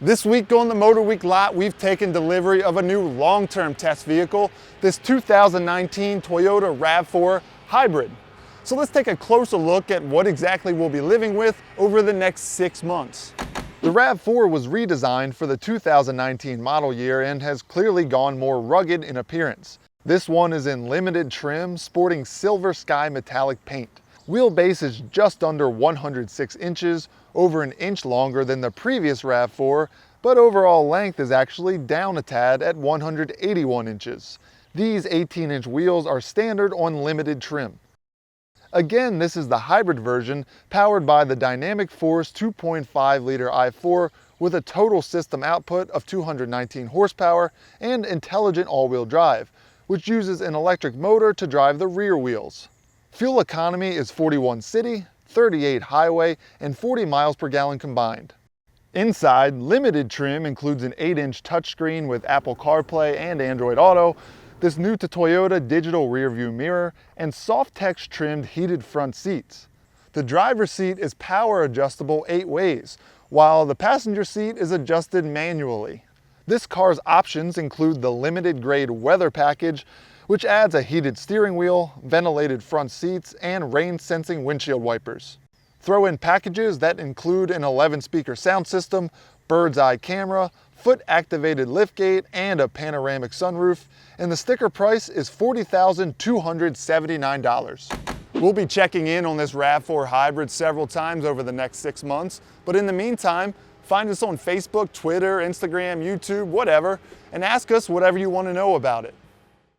This week on the MotorWeek lot, we've taken delivery of a new long-term test vehicle, this 2019 Toyota RAV4 Hybrid. So let's take a closer look at what exactly we'll be living with over the next 6 months. The RAV4 was redesigned for the 2019 model year and has clearly gone more rugged in appearance. This one is in limited trim, sporting silver sky metallic paint. Wheelbase is just under 106 inches, over an inch longer than the previous RAV4, but overall length is actually down a tad at 181 inches. These 18-inch wheels are standard on limited trim. Again, this is the hybrid version powered by the Dynamic Force 2.5-liter i4 with a total system output of 219 horsepower and intelligent all-wheel drive, which uses an electric motor to drive the rear wheels. Fuel economy is 41 city, 38 highway, and 40 miles per gallon combined. Inside, limited trim includes an 8-inch touchscreen with Apple CarPlay and Android Auto, this new to Toyota digital rear view mirror, and soft text trimmed heated front seats. The driver's seat is power adjustable 8 ways, while the passenger seat is adjusted manually. This car's options include the limited grade weather package, which adds a heated steering wheel, ventilated front seats, and rain-sensing windshield wipers. Throw in packages that include an 11-speaker sound system, bird's eye camera, foot-activated liftgate, and a panoramic sunroof, and the sticker price is $40,279. We'll be checking in on this RAV4 Hybrid several times over the next 6 months, but in the meantime, find us on Facebook, Twitter, Instagram, YouTube, whatever, and ask us whatever you want to know about it.